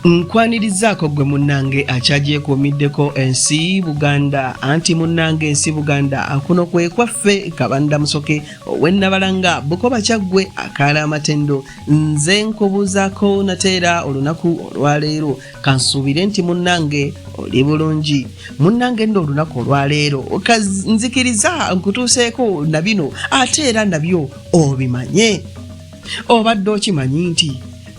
Nkwanirizaako gwe munnange akyagyekuumiddeko ensi Buganda anti munnange ensi Buganda kuno kwe kwaffe Kabanda Musoke ow'ennabalanga Bukoba Kyaggwe akaala amatendo nze nkubuuzaako nateera olunaku olwaleero kansuubire nti munnange oli bulungi munnange nno olunaku olwaleero nzikiriza nkutuuseeko na bino ate era nabyo obimanye obadde okimanyi nti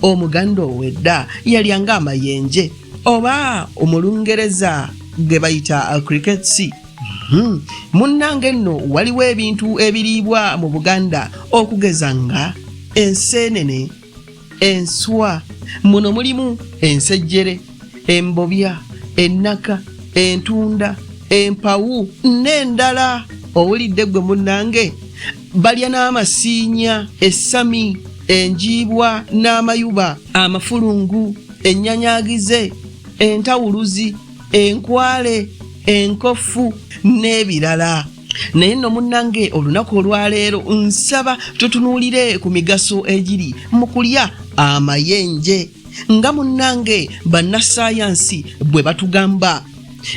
Omuganda owedda yalyanga amayenje oba omulungereza ge bayita crickets. Munnange nno waliwo ebintu ebiriibwa mu Buganda okugeza nga enseenene, enswa, muno mulimu ensejjere, embobya, ennaka, entunda, empawu n'endala. Owulidde gwe munnange balya n'amasiinya, essami, enjiibwa n'amayuba, amafulungu, ennyanyagize, entawuluzi, enkwale, enkofu n'ebirala. Naye nno munnange olunaku olwaleero nsaba tutunuulire ku migaso egiri mu kulya amayenje nga munnange bannassaayansi bwe batugamba.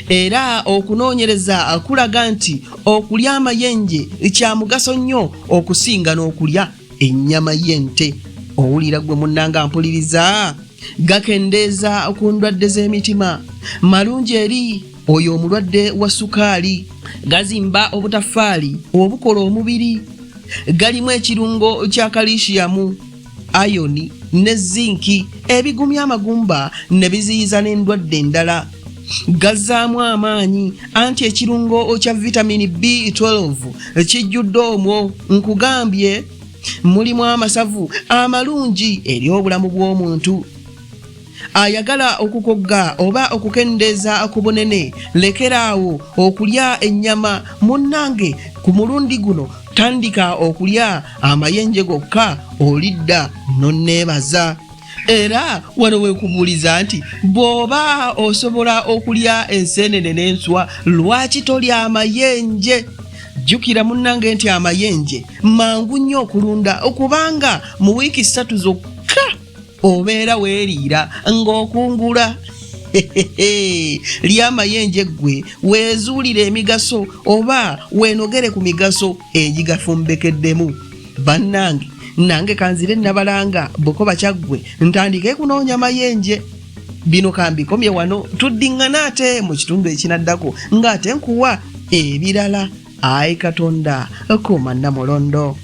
Era okunoonyereza kulaga nti okulya amayenje kya mugaso nnyo okusinga n'okulya ennyama y'ente. Owulira gwe munnanga mpuliriza gakendeeza ku ndwadde z'emitima, malungi eri oyo omulwadde wa sukaali, gazimba obutafaali obukola omubiri, galimu ekirungo kya kalishiyamu, ayoni ne zinki ebigumya amagumba ne biziyiza n'endwadde endala, gazzaamu amaanyi anti ekirungo kya vitamini B12 kijjudde omwo. Nkugambye mulimu amasavu amalungi eri obulamu bw'omuntu. Ayagala okukogga oba okukendeeza ku bunene, lekeraawo okulya ennyama munnange. Ku mulundi guno tandika okulya amayenje gokka, olidda nonneebaza. Era wano weekubuuliza nti bw'oba osobola okulya enseenene n'enswa lwaki tolya amayenje? Jjukira munnange nti amayenje mangu nnyo okulunda okubanga mu wiiki 3 zokka obeera weeriira ng'okungula. Lya amayenje ggwe weezuulire emigaso oba weenogere ku migaso egigafumbekeddemu. Bannange nange kanzire Nabalanga Bukoba Kyaggwe ntandike kunoonya mayenje. Bino kambikomye wano tuddiŋŋana ate mu kitundu ekinaddako ng'ate nkuwa ebirala. Ai Katonda kuuma Namulondo.